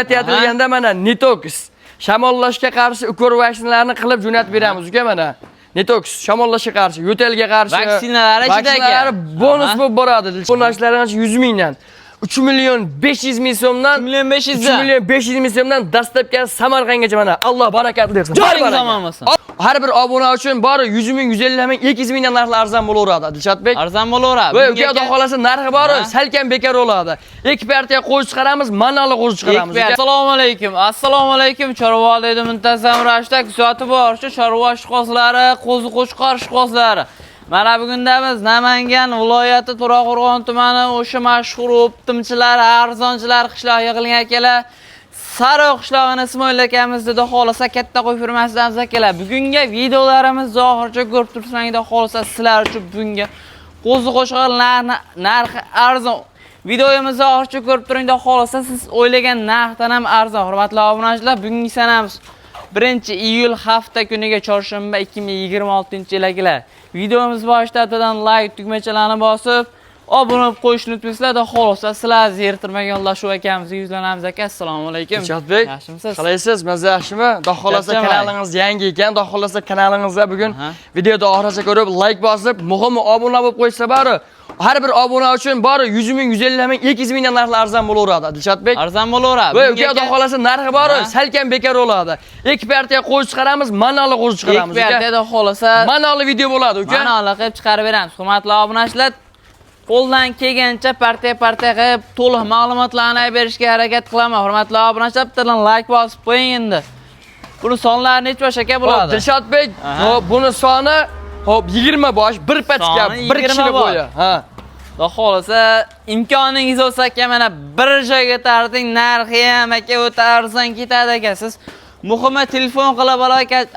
Aytilganda mana Netox shamollashga qarshi ukol vaksinalarni qilib jo'natib beramiz uka mana. Netox shamollashga qarshi, yo'talga qarshi vaksinalar ichidagi bonus bo'lib boradi. Qo'llashlarimiz 100 mingdan 3 million 500 ming so'mdan 3 million 500 3 million 500 ming so'mdan dastlabki Samarqandgacha mana Alloh barakatli bersin. Joyingiz omon bo'lsin. Har bir obuna uchun bori 100 ming, 150 ming, 200 mingdan narxlar arzon bo'laveradi Dilshodbek. Arzon bo'laveradi. Va uka xudo xolasa narxi bori salkam bekor bo'ladi. Ikki partiya qo'y chiqaramiz, manoli qo'y chiqaramiz. Assalomu alaykum. Assalomu alaykum. Chorvalikda muntazam ravishda kuzatib boruvchi chorva ishqozlari, qo'zi-qo'chqor ishqozlari. Mana bugunda biz Namangan viloyati To'raqo'rg'on tumani o'sha mashhur optimchilar, arzonchilar qishloq yig'ilgan akalar Sariq qishlog'ini Ismoil akamiz dedi xolasa katta qo'y firmasidan akalar. Bugungi videolarimizni oxirigacha ko'rib tursangiz xolasa sizlar uchun bugungi qo'zi-qo'chqor narxi arzon. Videomizni oxirigacha ko'rib turingda xolasa siz o'ylagan narxdan ham arzon. Hurmatli obunachilar, bugungi sanamiz 1-iyul hafta kuniga chorshanba 2026-yil akalar. Videomiz boshida like tugmachalarini bosib, obuna bo'lib qo'yishni unutmaysizlar. Xolosa sizlar zertirmagan Alloh akamizga yuzlanamiz aka. Assalomu alaykum. Dilshodbek, yaxshimisiz? Qalaysiz? Mazza yaxshimi? Xudo xolasa kanalingiz yangi ekan. Xudo xolasa kanalingizga bugun videoda oxirigacha ko'rib like bosib, muhimi obuna bo'lib qo'ysa bari har bir obuna uchun bori 100 ming, 150 ming, 200 mingdan narxlar arzon bo'laveradi Dilshodbek. Arzon bo'laveradi. Va uka xudo xolasa narxi bori salkam bekor bo'ladi. Ikki partiya qo'y chiqaramiz, manoli qo'y chiqaramiz. Ikki partiyada xolasa manoli video bo'ladi uka. Manoli qilib chiqarib beramiz. Hurmatli obunachilar, qo'ldan kelgancha partiya qilib to'liq ma'lumotlarni berishga harakat qilaman. Hurmatli obunachilar, bittadan like bosib qo'ying endi. Buni sonlari necha bosh aka bo'ladi? Dilshodbek, hop buni soni hop 20 bosh, bir pachka, bir kishilik qo'yi. Ha. Xudo xolasa imkoningiz bo'lsa aka mana bir joyga tarting, narxi ham aka o'ta arzon ketadi aka. Siz muhimi telefon qilib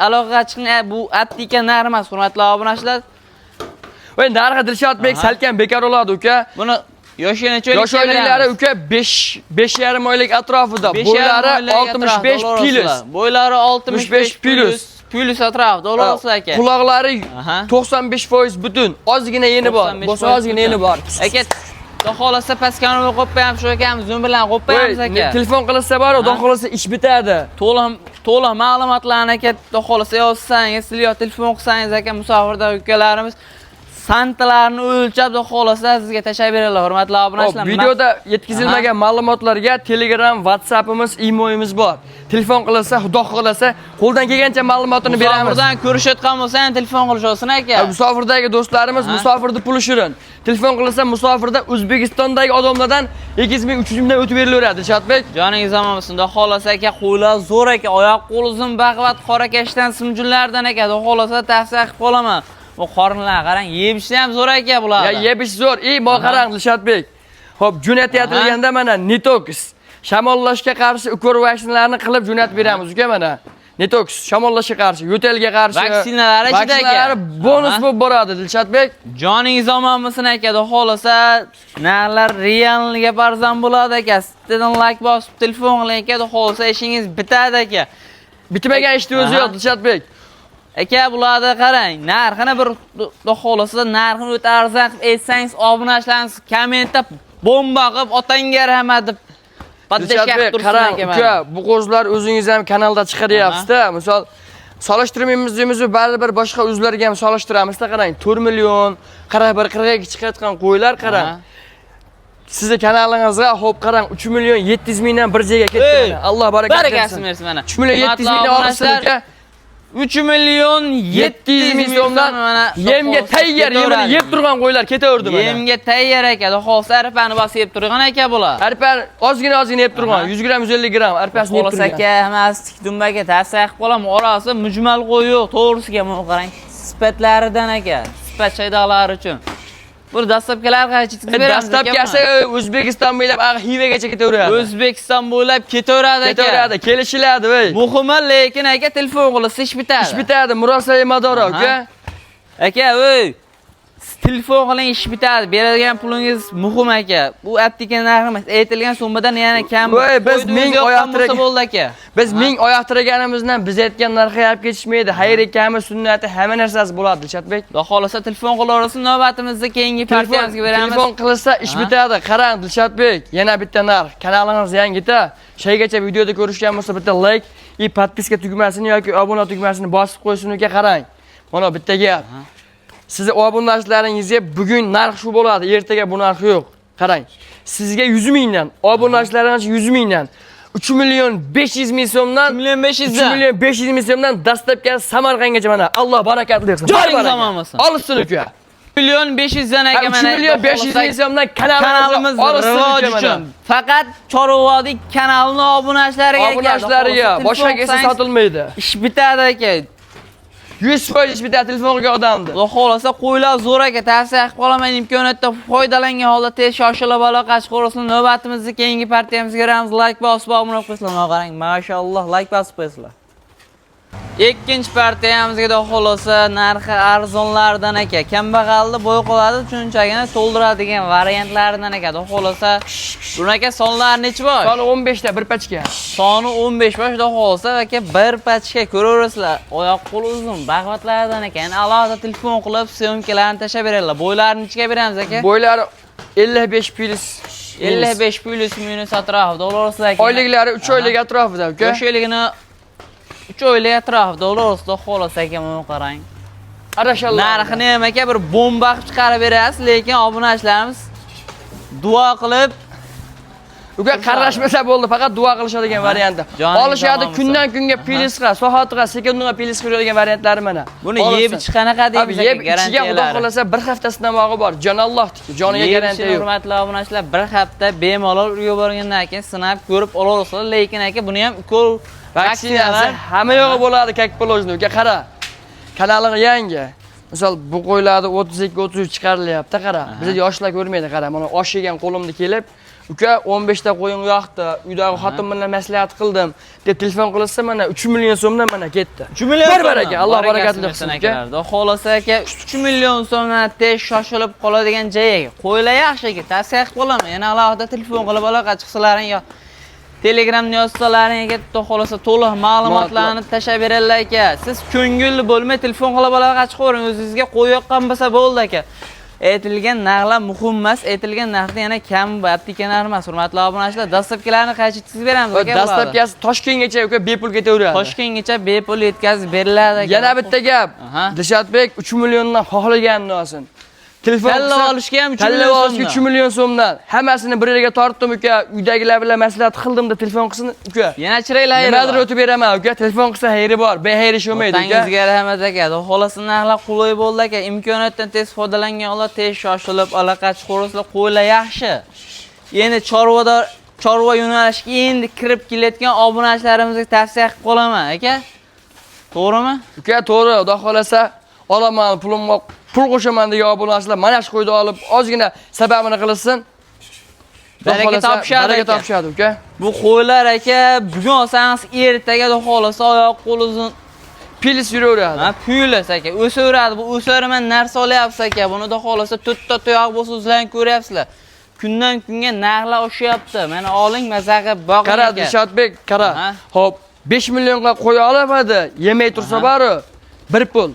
aloqaga chiqing. Bu attika narx emas, hurmatli obunachilar. Va narxi Dilshodbek salkam bekor bo'ladi uka. Buni yoshi necha yosh oyliklari uka 5,5 oylik atrofida. Bo'ylari 65 plus. Bo'ylari 65 plus. Plus atrofida bo'lsa aka. Quloqlari 95% butun. Ozgina yeni bor. Boshqa ozgina yeni bor. Aka, xudo xolasa paskani qo'yib shu akamiz bilan qo'yib qo'yamiz aka. Telefon qilsa bor, xudo xolasa ish bitadi. To'liq ma'lumotlarni aka xudo xolasa yozsangiz, siz yo telefon qilsangiz aka musofirda ukalarimiz santalarni o'lchab xolasa sizga tashab beradilar. Hurmatli obunachilar. Videoda yetkazilmagan ma'lumotlarga Telegram, WhatsAppimiz, emailimiz bor. Telefon qilsa, xudo xolasa qo'ldan kelgancha ma'lumotini beramiz. Musofirdan ko'rishayotgan bo'lsa, telefon qilishsin aka. Musofirdagi do'stlarimiz musofirda puli shirin. Telefon qilsa musofirda O'zbekistondagi odamlardan 200 ming, 300 mingdan o'tib berilaveradi Dilshodbek. Joningiz omon bo'lsin. Xudo xolasa aka, qo'ylar zo'r aka, oyoq qo'l uzun, baquvvat qorakashdan simjunlardan aka. Xudo xolasa tavsiya qilib qolaman. Bu qorinlar qarang, yebishni ham zo'r aka bular. Ya yebish zo'r. Mo qarang Dilshodbek. Xo'p, jo'natilganda mana Netox shamollashga qarshi ukol vaksinalarni qilib jo'natib beramiz uka mana. Netox shamollashga qarshi, yo'talga qarshi vaksinalar ichidagi bonus bo'lib boradi Dilshodbek. Joningiz omon bo'lsin aka. Xudo xolasa narxlar realniga barzan bo'ladi aka. Sizdan like bosib telefon qiling aka. Xudo xolasa ishingiz bitadi aka. Bitmagan ishni o'zi yo'q Dilshodbek. Aka, bularda qarang, narxini bir xudo xolasa narxini o'ta arzon qilib aytsangiz, obunachilarimiz kommentda bomba qilib otangga rahmat deb Dilshodbek, qarang uka, bu qo'zlar o'zingiz ham kanalda chiqaryapsiz-da. Misol solishtirmaymiz deymiz, baribir boshqa o'zlariga ham solishtiramiz-da. Qarang, 4 million, 41-42 chiqayotgan qo'ylar qarang. Sizni kanalingizga hop qarang 3 million 700 mingdan bir joyga ketdi. Alloh barakatli bersin mana. 3 million 700 mingdan orqasiga 3 million 700 ming so'mdan yemga tayyor, yemini yeb turgan qo'ylar ketaverdi mana. Yemga tayyor aka, xolsa arpani bosib yeb turgan aka bular. Arpa ozgina yeb turgan, 100 gram, 150 gram arpasini yeb turgan. Xolsa aka, hammasi tikdumbaga tavsiya qilib qolaman. Orasi mujmal qo'y yo'q, to'g'risiga mana qarang. Sifatlaridan aka, sifat shaydaqlari uchun. Bu dastlabkilar qancha chiqib beramiz? Dastlabkasi O'zbekiston bo'ylab Xivagacha ketaveradi. O'zbekiston bo'ylab ketaveradi aka. Ketaveradi, kelishiladi voy. Muhimi lekin aka telefon qilsa ish bitadi. Ish bitadi, murosai madora aka. Aka, voy. Telefon qiling ish bitadi. Beradigan pulingiz muhim aka. Bu atdigan narx emas. Aytilgan summadan yana kam. Voy, biz ming oyoq bo'lsa bo'ldi aka. Biz ming oyoq tiraganimizdan biz aytgan narxga olib ketishmaydi. Xayr ekami, sunnati, hamma narsasi bo'ladi Dilshodbek. Xudo xolasa telefon qilaversin, navbatimizda keyingi partiyamizga beramiz. Telefon qilsa ish bitadi. Qarang Dilshodbek, yana bitta narx. Kanalingiz yangita. Shaygacha videoda ko'rishgan bo'lsa bitta like, podpiska tugmasini yoki obuna tugmasini bosib qo'yishingizga qarang. Mana bitta gap. Siz obunachalaringizga bugun narx shu bo'ladi, ertaga bu narx yo'q. Qarang. Sizga 100 mingdan, obunachalaringiz 100 mingdan 3 million 500 ming so'mdan 3 million 500 3 million 500 ming so'mdan dastlabki Samarqandgacha mana Alloh barakatli bersin. Joyingiz omon bo'lsin. Olsin uka. 3 million 500 dan aka 3 mana. million 500 ming so'mdan kanalimiz rivoj uchun faqat Chorvodi kanalining obunachlariga obunachlariga boshqa kelsa sotilmaydi. Ish bitadi aka. 100% ish bitadi telefonga odamni. Xudo xolasa qo'ylar zo'r aka, tavsiya qilib qolaman, imkoniyatdan foydalangan holda tez shoshilib aloqa chiqarsin. Navbatimizda keyingi partiyamizga beramiz. Like bosib obuna qilinglar. Qarang, mashalloh, like bosib qo'ysizlar. Ikkinchi partiyamizga da xolosa narxi arzonlardan aka. Kambag'alni bo'y qoladi, shunchagina to'ldiradigan variantlardan aka. Da xolosa bunaka sonlar necha bor? Soni 15 ta bir pachka. Soni 15 bosh da xolosa aka bir pachka ko'raverasizlar. Oyoq qo'l uzun, bag'vatlardan aka. Yani alohida telefon qilib, syomkalarni tashab beradilar. Bo'ylarini nechaga beramiz aka? Bo'ylari 55 plus 55 plus minus atrofida o'laverasiz aka. Oyliklari 3 oylik atrofida uka. 3 oyligini 3 oylik atrofida o'laverasiz, xolos aka, mana qarang. Arashalloh. Narxini ham aka bir bomba qilib chiqarib berasiz, lekin obunachilarimiz duo qilib uka qarashmasa bo'ldi, faqat duo qilishadigan varianti. Olishadi kundan kunga plisqa, soatga, sekundga plis qo'yadigan variantlari mana. Buni yeb ichish qanaqa deymiz aka, garantiyalar. Xudo xolasa bir haftasidan mog'i bor. Jonallohniki, joniga garantiya yo'q. Hurmatli obunachilar, bir hafta bemalol uyga borgandan keyin sinab ko'rib olaverasizlar, lekin aka buni ham ukol vaksinasi hamma yo'g'i bo'ladi, как положено. Uka qara. Kanaling yangi. Misol bu qo'ylarni 32-33 chiqarilyapti, qara. Bizda yoshlar ko'rmaydi, qara. Mana osh yegan qo'limda kelib, uka 15 ta qo'yin yoqdi, uydagi xotin bilan maslahat qildim deb telefon qilsa, mana 3 million so'mdan mana ketdi. 3 million bir baraka, Alloh barakatli qilsin aka. Xolasa aka 3 million so'mdan tez shoshilib qoladigan joyga qo'ylar yaxshi aka, tavsiya qilib qolaman. Yana alohida telefon qilib aloqa chiqsalaring yo Telegramni yozsalaring aka, xolasa to'liq ma'lumotlarni tashab beradilar aka. Siz ko'ngilli bo'lmay telefon qilib aloqa chiqaring, o'zingizga qo'yayotgan bo'lsa bo'ldi aka. Aytilgan narxlar muhim emas, aytilgan narxda yana kam bo'layotgan emas. Hurmatli obunachilar, dastlabkilarni qancha yetkazib beramiz aka? Dastlabkasi Toshkentgacha uka bepul ketaveradi. Toshkentgacha bepul yetkazib beriladi aka. Yana bitta gap. Dilshodbek 3 milliondan xohlaganini olsin. Telefon tanlab olishga ham 3 million so'mdan. 3 million so'mdan. Hammasini bir yerga tortdim uka, uydagilar bilan maslahat qildim-da telefon qilsin uka. Yana chiroyli xayri. Nimadir o'tib beraman uka, telefon qilsa xayri bor, behayri bo'lmaydi uka. Tangizga rahmat aka. Xolasa narxlar qulay bo'ldi aka. Imkoniyatdan tez foydalangan holda tez shoshilib aloqa chiqarasizlar, qo'ylar yaxshi. Endi chorva yo'nalishiga endi kirib kelayotgan obunachilarimizga tavsiya qilib qolaman aka. To'g'rimi? Uka, to'g'ri. Xudo xolasa olaman, pulimga pul qo'shaman degan obunachilar mana shu qo'yda olib ozgina sababini qilsin. Baraka topishadi uka. Bu qo'ylar aka, bugun olsangiz ertaga xolasa oyoq qo'l uzun pilis yuraveradi. Ha, pilis aka, o'saveradi. Bu o'sarman narsa olyapsiz aka. Buni xolasa 4 ta tuyoq bo'lsa o'zlaring ko'ryapsizlar. Kundan kunga narxlar oshyapti. Mana oling, maza qilib boqing. Qara Dilshodbek, qara. Xo'p, 5 millionga qo'ya oladi, yemay tursa bari bir pul.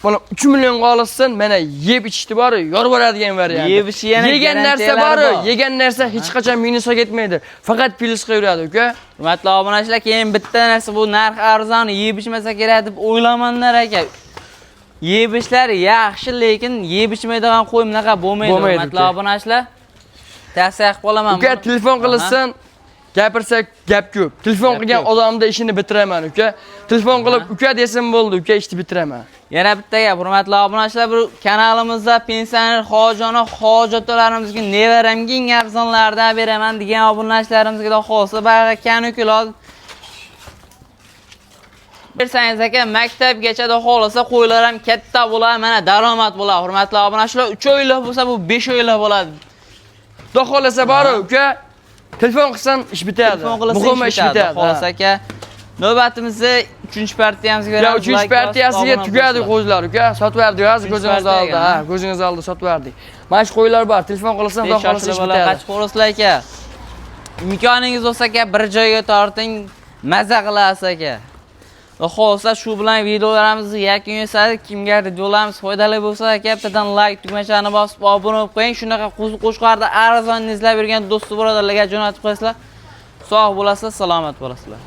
Mana 3 millionga olsin, mana yeb ichishdi bari, yorboradigan variant. Yeb ichish yana yegan narsa bari, yegan narsa hech qachon minusga ketmaydi. Faqat pilisga yuradi uka. Hurmatli obunachilar, keyin bitta narsa bu narx arzon, yeb ichmasa kerak deb o'ylamanlar aka. Yeb ishlar yaxshi, lekin yeb ichmaydigan qo'y bunaqa bo'lmaydi. Hurmatli obunachilar, tavsiya qilib qolaman. Uka, telefon qilsin, gapirsak gap ko'p. Telefon qilgan odamda ishini bitiraman uka. Telefon qilib uka desin bo'ldi, uka ishni bitiraman. Yana bitta gap, hurmatli obunachilar, bu kanalimizda pensioner hojona hojatlarimizga nevaramga eng arzonlardan beraman degan obunachilarimizga xolsa bag'i kanukular bersangiz aka, maktabgacha xolsa qo'ylar ham katta bo'ladi, mana daromad bo'ladi. Hurmatli obunachilar, 3 oylik bo'lsa bu 5 oylik bo'ladi. Xudo xolasa bor uka. Telefon qilsan ish bitadi. Muhim ish bitadi. Xolasa aka, navbatimizda 3-chi partiyamizni Ya beramiz. 3-chi partiyasiga tugadi qo'ylar, uka. Sotib berdik, hozir ko'zingiz oldida. Ha, ko'zingiz oldida sotib berdik. Mana shu qo'ylar bor, telefon qilasan, xudo xolasa ish bitadi. Qachib qo'rasizlar aka. Imkoningiz bo'lsa aka bir joyga torting, maza qilasiz aka. Xo'sa shu bilan videolarimizni yakun yasadik. Kimga videolarimiz foydali bo'lsa aka, bittadan like tugmachani bosib obuna bo'lib qo'ying. Shunaqa qo'shqarda arzon izlab yurgan do'st birodarlarga jo'natib qo'yasizlar. Sog' bo'lasizlar, salomat bo'lasizlar.